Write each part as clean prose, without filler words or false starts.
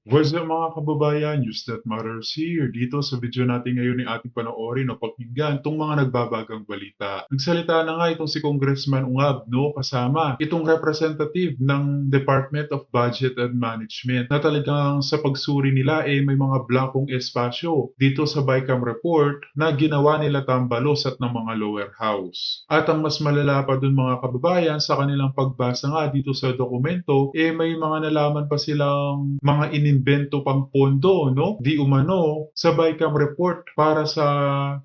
What's up mga kababayan, News That Matters here. Dito sa video natin ngayon ay ating panoorin o pakinggan itong mga nagbabagang balita. Nagsalita na nga itong si Congressman Ungab, no, kasama itong representative ng Department of Budget and Management na talagang sa pagsuri nila may mga blankong espasyo dito sa BICAM report na ginawa nila tambalos at ng mga lower house. At ang mas malala pa dun mga kababayan sa kanilang pagbasa nga dito sa dokumento, may mga nalaman pa silang mga inimbento pang pondo, no? Di umano sa BICAM report para sa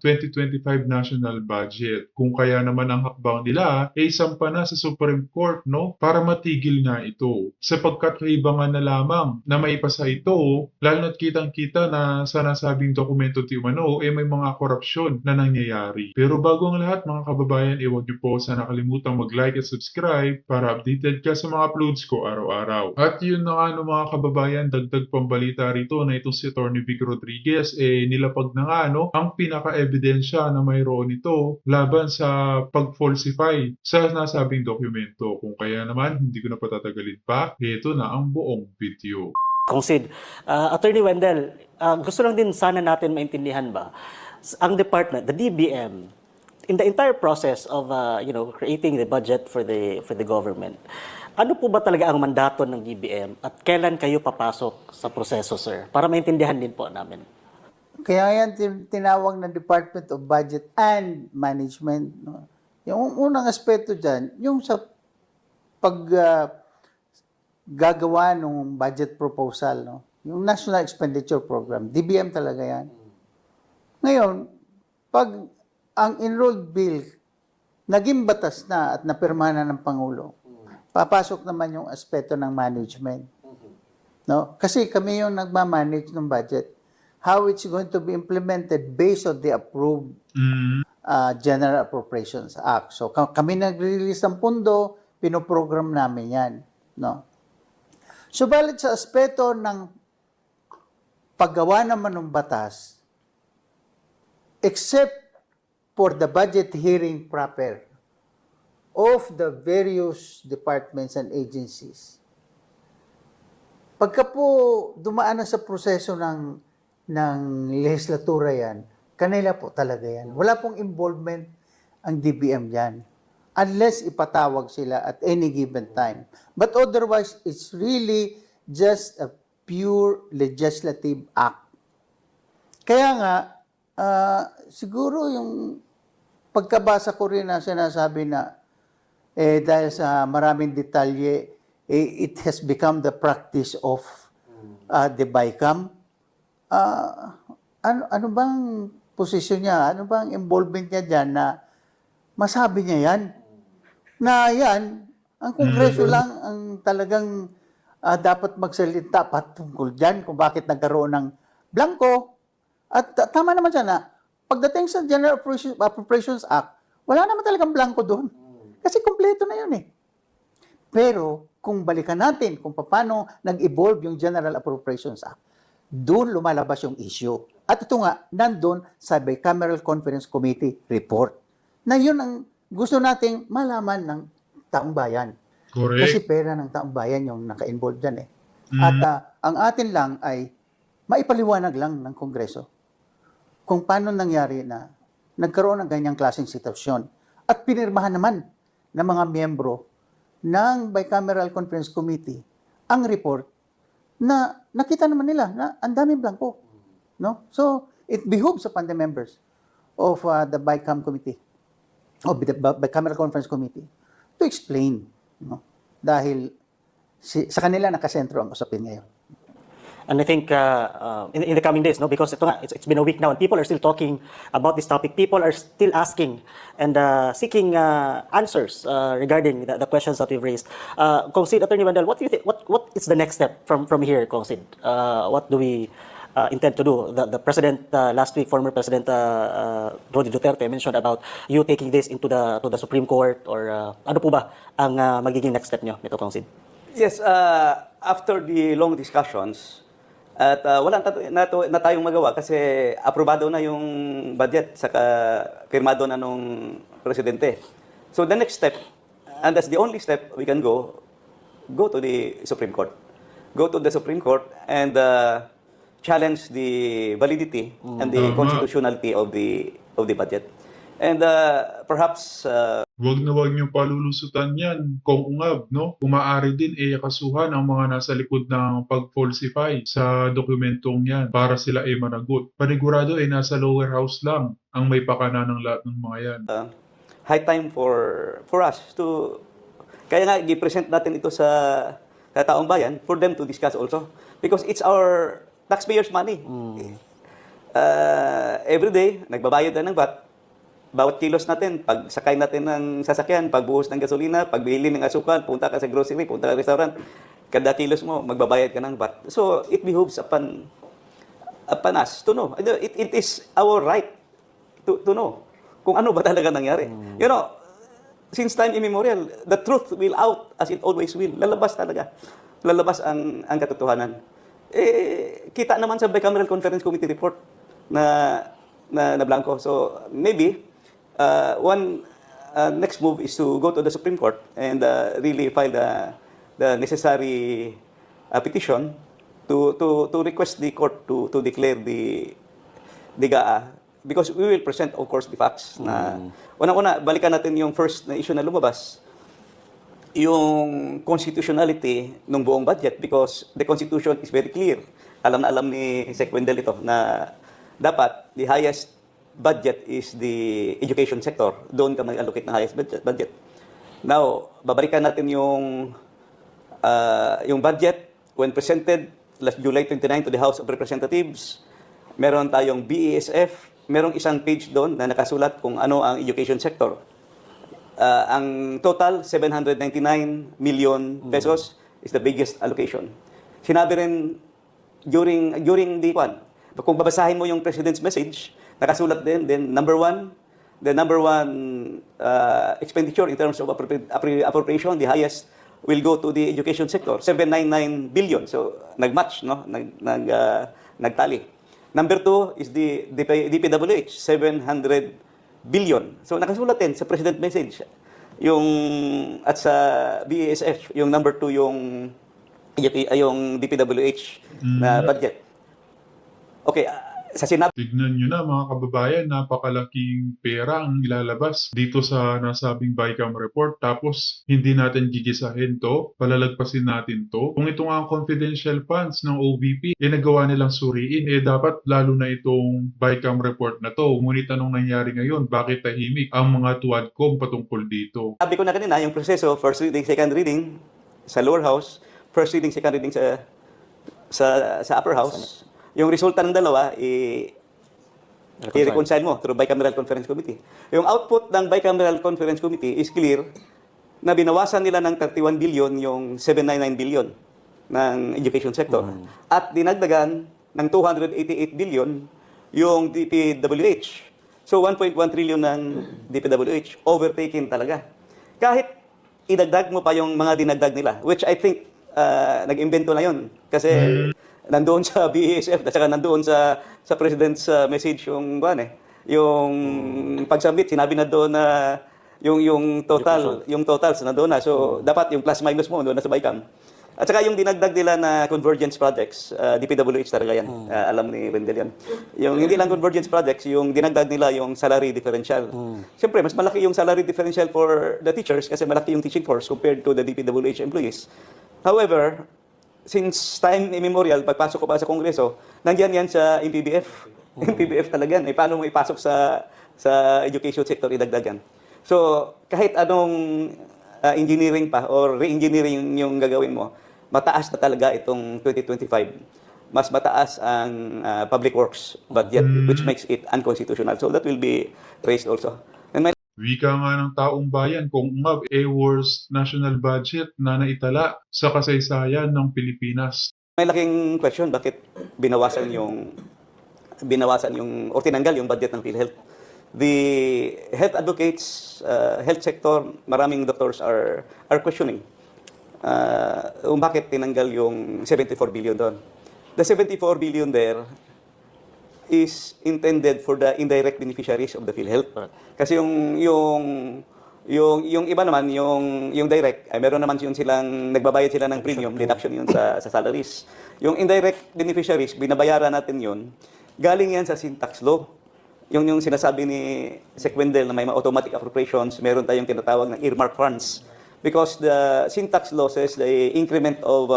2025 national budget. Kung kaya naman ang hakbang nila isampa na sa Supreme Court, no? Para matigil nga ito. Sapagkat kaibangan na lamang na maipasa ito, lalo na't kitang-kita na sa nasabing dokumento di umano, may mga korupsyon na nangyayari. Pero bago ang lahat mga kababayan, huwag niyo po sana kalimutang mag-like at subscribe para updated ka sa mga uploads ko araw-araw. At yun na nga no, mga kababayan, dagdag pambalita rito na itong si Atty. Vic Rodriguez nilapag na nga no, ang pinaka-ebidensya na mayroon ito laban sa pag-falsify sa nasabing dokumento. Kung kaya naman, hindi ko na patatagalin pa, ito na ang buong video. Consid, Attorney Wendell, gusto lang din sana natin maintindihan ba, ang department, the DBM, in the entire process of creating the budget for the government, ano po ba talaga ang mandato ng DBM at kailan kayo papasok sa proseso, sir? Para maintindihan din po namin. Kaya yan tinawag na Department of Budget and Management. No? Yung unang aspeto dyan, yung sa gagawa ng budget proposal, no? Yung National Expenditure Program, DBM talaga yan. Ngayon, pag ang enrolled bill naging batas na at napirmahan na ng Pangulo, papasok naman yung aspeto ng management. No? Kasi kami yung nagmamanage ng budget. How it's going to be implemented based on the approved General Appropriations Act. So kami nag-release ng pundo, pinoprogram namin yan. No? Subalit sa aspeto ng paggawa naman ng batas, except for the budget hearing proper of the various departments and agencies, pagka po dumaan na sa proseso ng legislatura yan, kanila po talaga yan. Wala pong involvement ang DBM yan. Unless ipatawag sila at any given time. But otherwise, it's really just a pure legislative act. Kaya nga, siguro yung pagkabasa ko rin na sinasabi na dahil sa maraming detalye, it has become the practice of the BICAM. Ano bang posisyon niya? Ano bang involvement niya dyan na masabi niya yan? Na yan, ang Kongreso lang ang talagang dapat magsalita patungkol dyan kung bakit nagkaroon ng blanco. At tama naman siya na pagdating sa General Appropriations Act, wala naman talagang blanco doon. Kasi kompleto na yun eh. Pero kung balikan natin kung paano nag-evolve yung General Appropriations Act, doon lumalabas yung issue. At ito nga, nandun sa Bicameral Conference Committee report. Na yun ang gusto nating malaman ng taong bayan. Correct. Kasi pera ng taong bayan yung naka-involve dyan eh. At ang atin lang ay maipaliwanag lang ng Kongreso kung paano nangyari na nagkaroon ng ganyang klaseng sitwasyon. At pinirmahan naman ng mga miyembro ng Bicameral Conference Committee ang report na nakita naman nila na ang daming blanco. No? So, it behooves upon the members of the BICAM Committee o the Bicameral Conference Committee to explain. No? Dahil sa kanila nakasentro ang usapin ngayon. And I think in the coming days, no, because it's been a week now and people are still talking about this topic. People are still asking and seeking answers regarding the questions that we've raised. Consid, Attorney Wendell, what do you think? What is the next step from here, Consid? What do we intend to do? The president last week, former President Rodrigo Duterte mentioned about you taking this into the Supreme Court or ano po ba ang magiging next step nyo nito, Consid? Yes, after the long discussions, at wala na tayong magawa kasi aprobado na yung budget saka firmado na nung presidente. So the next step, and that's the only step we can go to the Supreme Court. go to the Supreme Court and challenge the validity and the Tama. constitutionality of the budget. And perhaps Huwag na huwag niyong palulusutan yan. Kung ungab, no? Umaari din kasuhan ang mga nasa likod ng pag-falsify sa dokumentong yan para sila managot. Panigurado nasa lower house lang ang may pakana ng lahat ng mga yan. high time for us to kaya nga i-present natin ito sa taong bayan for them to discuss also because it's our taxpayers' money. Every day nagbabayad na ng VAT. Bawat kilos natin, pag sakay natin ng sasakyan, pagbuhos ng gasolina, pagbili ng asukal, punta ka sa grocery, punta ka sa restaurant, kada kilos mo, magbabayad ka ng VAT. So, it behooves upon us to know. It is our right to know kung ano ba talaga nangyari. You know, since time immemorial, the truth will out as it always will. Lalabas talaga. Lalabas ang katotohanan. Kita naman sa Bicameral Conference Committee report na blanco. So, maybe, one next move is to go to the Supreme Court and really file the necessary petition to request the court to declare the GAA because we will present of course the facts na unang-una balikan natin yung first na issue na lumabas yung constitutionality ng buong budget because the constitution is very clear. Alam na alam ni Sec Wendell ito na dapat the highest budget is the education sector. Doon ka mag-allocate ng highest budget. Now, babalikan natin yung budget when presented last July 29 to the House of Representatives. Meron tayong BESF. Merong isang page doon na nakasulat kung ano ang education sector. Ang total, 799 million pesos is the biggest allocation. Sinabi rin during the one, kung babasahin mo yung President's message, nakasulat din, then the number one expenditure in terms of appropriation, the highest will go to the education sector, 799 billion. So, nag-match, no? Nagtali. Number two is the DPWH, 700 billion. So, nakasulat din sa President message. At sa BASF, yung number two yung DPWH na budget. Okay, sa sinabi Tignan nyo na mga kababayan, napakalaking pera ang ilalabas dito sa nasabing BICAM report. Tapos hindi natin gigisahin to, palalagpasin natin to. Kung ito nga ang confidential funds ng OVP, nagawa nilang suriin, dapat lalo na itong BICAM report na to. Ngunit anong nangyari ngayon? Bakit tahimik ang mga tuwadcom patungkol dito? ko na kanina, yung proseso, first reading, second reading sa lower house, first reading, second reading sa upper house. Yung resulta ng dalawa, i-reconcile mo through Bicameral Conference Committee. Yung output ng Bicameral Conference Committee is clear na binawasan nila ng 31 billion yung 799 billion ng education sector. At dinagdagan ng 288 billion yung DPWH. So 1.1 trillion ng DPWH, overtaken talaga. Kahit idagdag mo pa yung mga dinagdag nila, which I think nag-invento na yun. Kasi nandoon sa BASF at saka nandoon sa President's message yung pag-submit, sinabi na doon na yung totals na doon na. So dapat yung plus minus mo doon na sa BICAM. At saka yung dinagdag nila na convergence projects, DPWH talaga yan. Alam ni Wendell yan. Yung hindi lang convergence projects, yung dinagdag nila yung salary differential. Siyempre, mas malaki yung salary differential for the teachers kasi malaki yung teaching force compared to the DPWH employees. However, since time immemorial, pagpasok ko pa sa Kongreso, nandiyan yan sa MPBF. MPBF talaga yan. Paano mo ipasok sa education sector, idagdagan. So, kahit anong engineering pa or re-engineering yung gagawin mo, mataas na talaga itong 2025. Mas mataas ang public works budget, which makes it unconstitutional. So, that will be raised also. And Wika nga ng taong bayan kung ungab worst national budget na naitala sa kasaysayan ng Pilipinas. may laking question, bakit binawasan yung o tinanggal yung budget ng PhilHealth? The health advocates, health sector, maraming doctors are questioning bakit tinanggal yung 74 billion doon. The 74 billion there is intended for the indirect beneficiaries of the PhilHealth. Kasi yung Yung iba naman, yung direct, ay meron naman yun silang, nagbabayad sila ng premium, deduction yun sa salaries. Yung indirect beneficiaries, binabayaran natin yun, galing yan sa sin tax law. Yung sinasabi ni Sec Wendell na may mga automatic appropriations, meron tayong tinatawag na earmark funds. Because the sin tax law says the increment of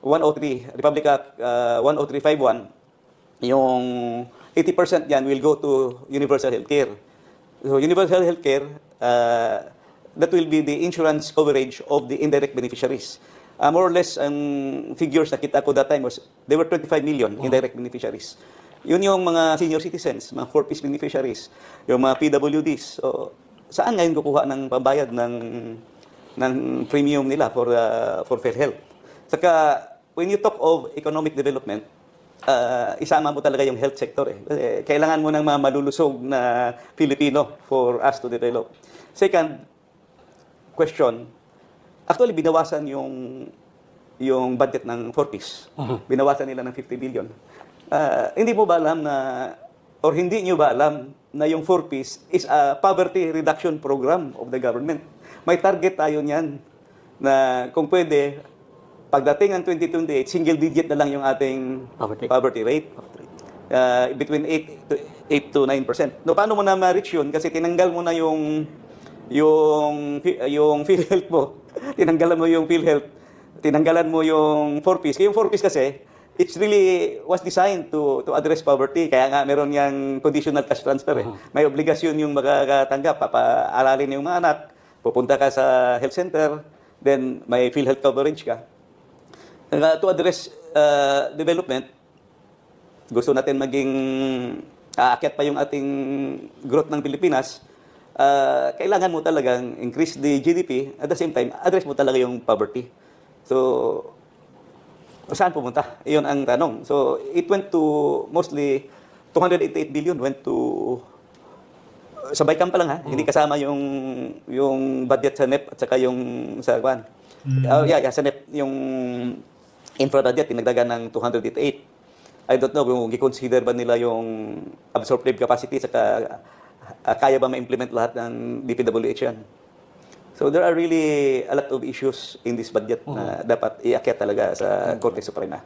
103, Republic Act 10351, yung 80% yan will go to universal healthcare. So universal healthcare, that will be the insurance coverage of the indirect beneficiaries. More or less, ang figures na kita ko that time was, there were 25 million indirect beneficiaries. Yun yung mga senior citizens, mga 4-piece beneficiaries, yung mga PWDs. So, saan ngayon kukuha ng pambayad ng premium nila for PhilHealth? Saka, when you talk of economic development, isama mo talaga yung health sector. Kasi kailangan mo ng mga malulusog na Pilipino for us to develop. Second question, actually binawasan yung budget ng 4Ps. Binawasan nila ng 50 billion. Hindi mo ba alam na, or hindi nyo ba alam na yung 4Ps is a poverty reduction program of the government? May target tayo niyan na kung pwede, pagdating ng 2028, single digit na lang yung ating poverty rate. Between 8 to 9%. No, paano mo na ma-reach yun? Kasi tinanggal mo na yung PhilHealth mo. Tinanggalan mo yung PhilHealth. Tinanggalan mo yung 4Ps. Yung 4Ps kasi, it's really was designed to address poverty. Kaya nga meron yung conditional cash transfer. May obligasyon yung makakatanggap. Papaaralin yung mga anak. Pupunta ka sa health center. Then may PhilHealth coverage ka. To address development, gusto natin maging aakyat pa yung ating growth ng Pilipinas, kailangan mo talagang increase the GDP, at the same time, address mo talaga yung poverty. So, saan pumunta? Iyon ang tanong. So, it went to mostly 288 billion went to sa BICAM pa lang ha, hindi kasama yung budget sa NEP at saka yung sa kwan. Sa NEP yung infra budget tinagdagan ng 288. I don't know kung i-consider ba nila yung absorptive capacity saka kaya ba ma-implement lahat ng DPWH yan. So there are really a lot of issues in this budget na dapat iakyat talaga sa Korte Suprema.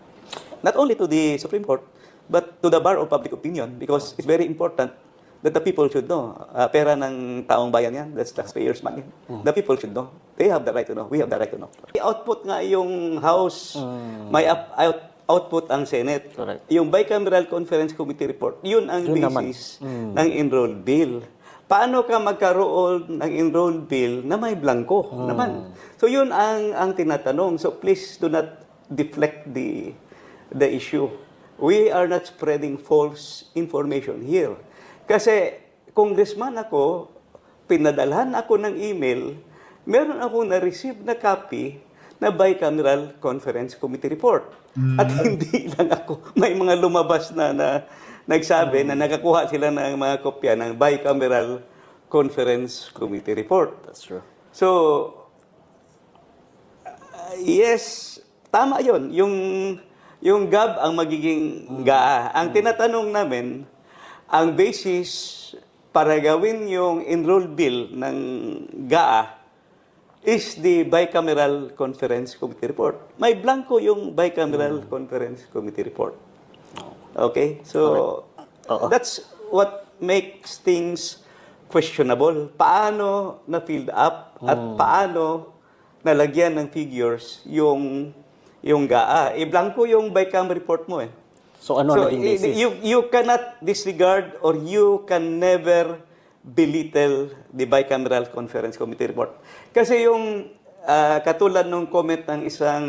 Not only to the Supreme Court, but to the bar of public opinion because it's very important that the people should know. Pera ng taong bayan yan, that's taxpayers' money. The people should know. They have the right to know. We have the right to know. Output nga yung House, may output ang Senate. Correct. Yung Bicameral Conference Committee report, yun ang basis ng enrolled bill. Paano ka magkaroon ng enrolled bill na may blanco naman? So yun ang tinatanong. So please do not deflect the issue. We are not spreading false information here. Kasi congressman ako, pinadalhan ako ng email, meron akong na-receive na copy na Bicameral Conference Committee report. At hindi lang ako, may mga lumabas na nagsabi na nakakuha sila ng mga kopya ng Bicameral Conference Committee report. That's true. So, yes, tama yon. Yung GAB ang magiging GAA. Ang tinatanong namin, ang basis para gawin yung enrolled bill ng GAA is the Bicameral Conference Committee report. May blanco yung Bicameral Conference Committee report. Okay? So, that's what makes things questionable. Paano na-filled up at paano nalagyan ng figures yung GAA. Blanco yung Bicam report mo eh. So ano ang naging basis? You cannot disregard or you can never belittle the Bicameral Conference Committee report. Kasi yung katulad ng comment ng isang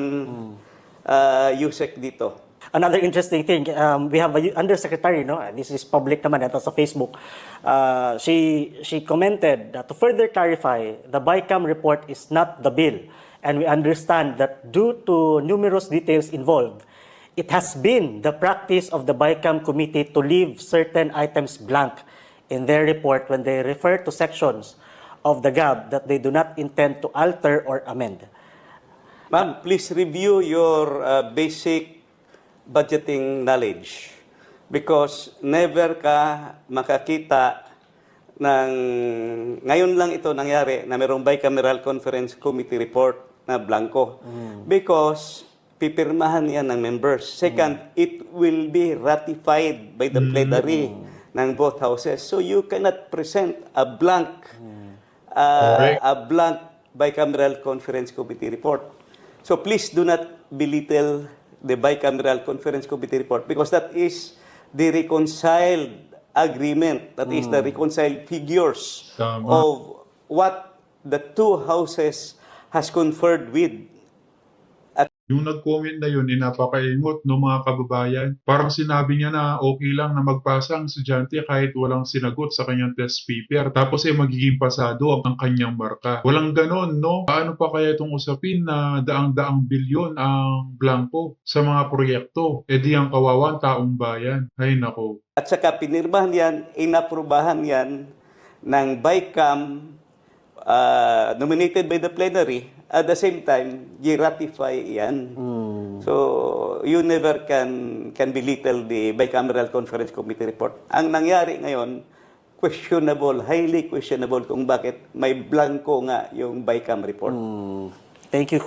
USEC dito. Another interesting thing, we have a undersecretary, no? This is public naman, ito sa Facebook. She commented that to further clarify, the BICAM report is not the bill. And we understand that due to numerous details involved, it has been the practice of the BICAM committee to leave certain items blank in their report when they refer to sections of the GAB that they do not intend to alter or amend. Ma'am, please review your basic budgeting knowledge because never ka makakita ng ngayon lang ito nangyari na mayroong bicameral conference committee report na blanco. Because pipirmahan yan ng members. Second, it will be ratified by the plenary ng both houses. So you cannot present a blank Correct. a blank bicameral conference committee report. So please do not belittle the bicameral conference committee report because that is the reconciled agreement, that is the reconciled figures Tama. of what the two houses has conferred with. Yung nag-comment na yun, napakaingot no mga kababayan. Parang sinabi niya na okay lang na magpasa ang estudyante kahit walang sinagot sa kanyang test paper. Tapos magiging pasado ang kanyang marka. Walang ganon, no? Paano pa kaya itong usapin na daang-daang bilyon ang blanco sa mga proyekto? E di ang kawawang taong bayan. Ay nako. At saka pinirmahan yan, inaprubahan yan ng BICAM nominated by the plenary. At the same time, i-ratify yan. So, you never can belittle the bicameral conference committee report. Ang nangyari ngayon, questionable, highly questionable kung bakit may blanco nga yung BICAM report. Thank you.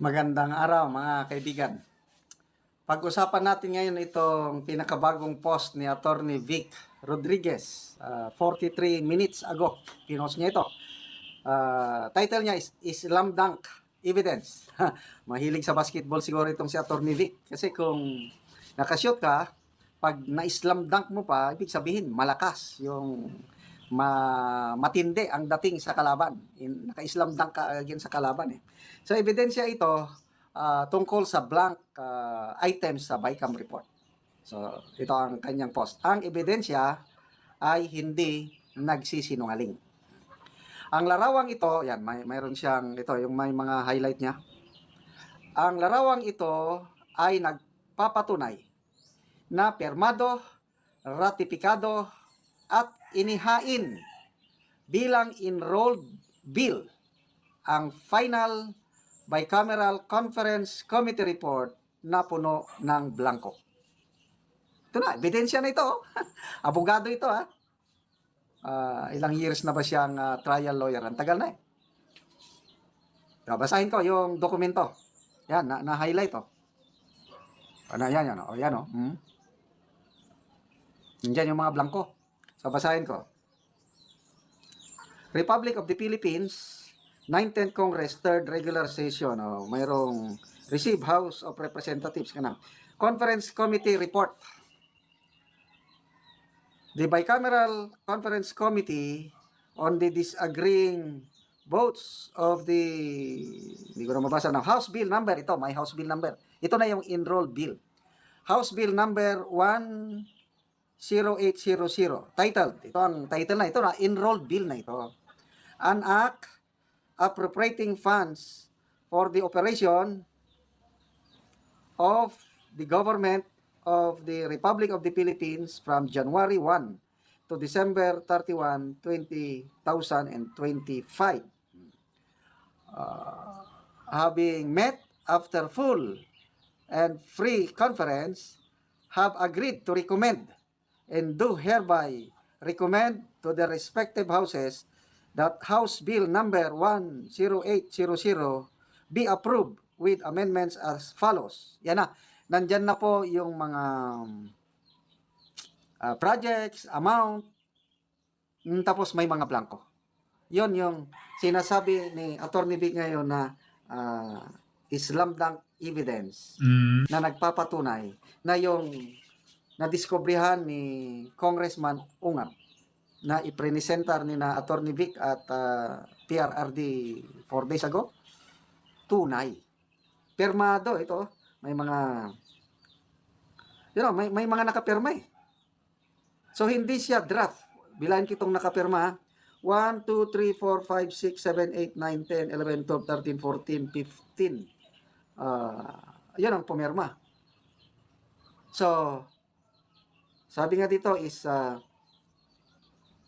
Magandang araw mga kaibigan. Pag-usapan natin ngayon itong pinakabagong post ni Attorney Vic Rodriguez. 43 minutes ago, pinost niya ito. Title niya is Slam Dunk Evidence. Mahilig sa basketball siguro itong si Attorney Vic. Kasi kung nakashoot ka, pag na-slam dunk mo pa, ibig sabihin malakas yung matindi ang dating sa kalaban. Naka-slam dunk ka against sa kalaban. So ebidensya ito tungkol sa blank items sa BICAM report. So ito ang kanyang post. Ang ebidensya ay hindi nagsisinungaling. Ang larawang ito, yan, mayroon siyang, ito, yung may mga highlight niya. Ang larawang ito ay nagpapatunay na permado, ratipikado, at inihain bilang enrolled bill ang final bicameral conference committee report na puno ng blanco. Ito na, ebidensya na ito. Abogado ito, ha. Ilang years na ba siyang trial lawyer? Ang tagal na eh. Basahin ko yung dokumento. Yan, na-highlight oh. Yan, yan, oh. Yan, oh. Nandiyan yung mga blanco. So, basahin ko. Republic of the Philippines, 19th Congress, 3rd Regular Session. Oh, mayroong Receive House of Representatives ka na. Conference Committee Report. The Bicameral Conference Committee on the disagreeing votes of the, hindi ko na mabasa ng House Bill number, ito, may House Bill number. Ito na yung enrolled bill. House Bill number 10800, titled, ito ang title na, ito na, enrolled bill na ito. An act appropriating funds for the operation of the government of the Republic of the Philippines from January 1 to December 31, 2025. Having met after full and free conference, have agreed to recommend and do hereby recommend to the respective houses that House Bill number 10800 be approved with amendments as follows. Yan na. Nandyan na po yung mga projects, amount, tapos may mga blanco. Yon yung sinasabi ni Attorney Vic ngayon na slam dunk evidence na nagpapatunay na yung nadiskobrehan ni Congressman Ungab na ipresentar ni na Attorney Vic at PRRD 4 days ago, tunay. Pirmado ito. May mga may mga nakapirma eh. So hindi siya draft. Bilahin kitong nakapirma. 1, 2, 3, 4, 5, 6, 7, 8, 9, 10, 11, 12, 13, 14, 15. Yun ang pumirma. So, sabi nga dito is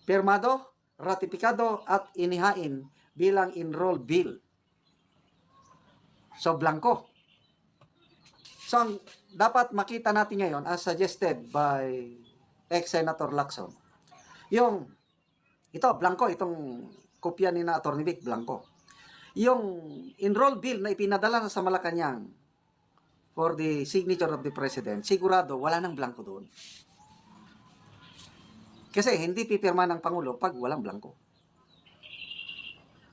pirmado, ratipikado at inihain bilang enrolled bill. So, blanco. So, ang dapat makita natin ngayon as suggested by ex-Senator Lacson, yung Ito, blanco, itong kopya ni na Atty. Vic, blanco. Yung enroll bill na ipinadala na sa Malacanang for the signature of the President, sigurado wala nang blanco doon. Kasi hindi pipirma ng Pangulo pag walang blanco.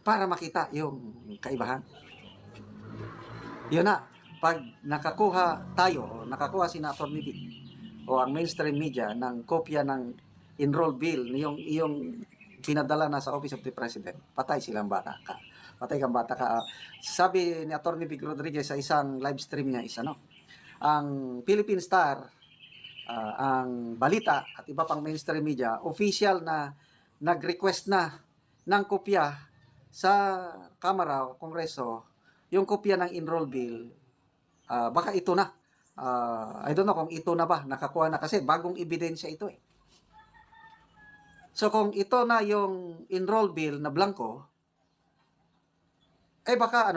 Para makita yung kaibahan. Yun na, pag nakakuha tayo, o nakakuha si Atty. Vic, o ang mainstream media ng kopya ng enroll bill, yung pinadala na sa Office of the President, patay silang bata ka. Patay kang bata ka. Sabi ni Atty. Vic Rodriguez sa isang live stream niya is ang Philippine Star, ang Balita at iba pang mainstream media, official na nag-request na ng kopya sa Kamara o Kongreso, yung kopya ng enroll bill, baka ito na. I don't know kung ito na ba, nakakuha na kasi bagong ebidensya ito eh. So kung ito na yung enroll bill na blanco, baka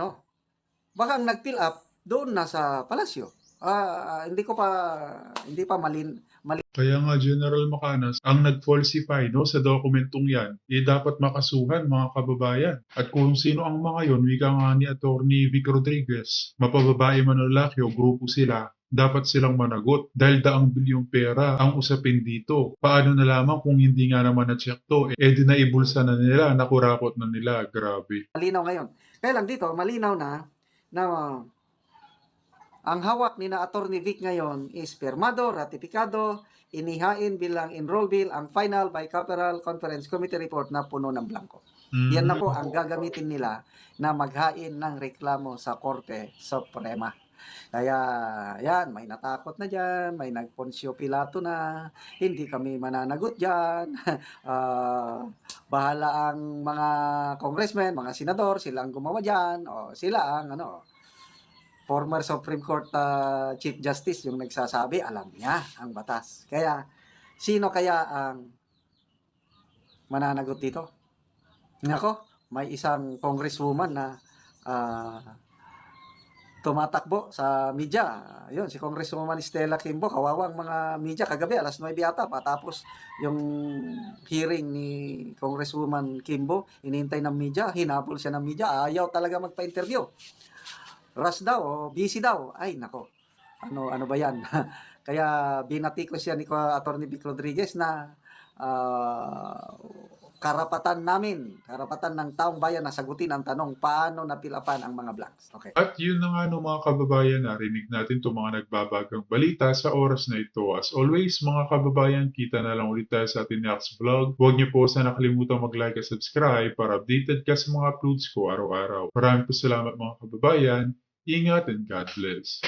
baka ang nag-fill up doon na sa palasyo. Hindi pa malin. Kaya nga General Macanas, ang nag-falsify sa dokumentong yan, dapat makasuhan mga kababayan. At kung sino ang mga yon, wika nga ni Atty. Vic Rodriguez, mapababae man o lalaki o grupo sila, dapat silang managot dahil daang bilyong pera ang usapin dito. Paano na lamang kung hindi nga naman na-check to, di naibulsa na nila, nakurakot na nila, grabe. Malinaw ngayon. Kaya lang dito, malinaw na ang hawak ni na Atty. Vic ngayon is pirmado, ratipikado, inihain bilang enroll bill ang final bicameral conference committee report na puno ng blanco. Yan na po ang gagamitin nila na maghain ng reklamo sa Korte Suprema. Kaya yan, may natakot na dyan, may nagponsyo Pilato na, hindi kami mananagot dyan. Bahala ang mga congressmen, mga senador, silang gumawa dyan, o sila ang former Supreme Court Chief Justice yung nagsasabi, alam niya ang batas. Kaya, sino kaya ang mananagot dito? Nako, may isang congresswoman na tumatakbo sa media. Yun, si Congresswoman Stella Kimbo, kawawang mga media. Kagabi, alas 9 yata, patapos yung hearing ni Congresswoman Kimbo, inintay ng media, hinabol siya ng media, ayaw talaga magpa-interview. Rush daw, o busy daw. Ay, nako. Ano ba yan? Kaya binatikos siya ni Atty. Vic Rodriguez na karapatan ng taong bayan na sagutin ang tanong paano napilapan ang mga blanks. Okay. At yun na nga mga kababayan, narinig natin itong mga nagbabagang balita sa oras na ito. As always mga kababayan, kita na lang ulit tayo sa ating next vlog. Huwag niyo po sana nakalimutan mag-like at subscribe para updated ka sa mga uploads ko araw-araw. Maraming po salamat mga kababayan. Ingat and God bless.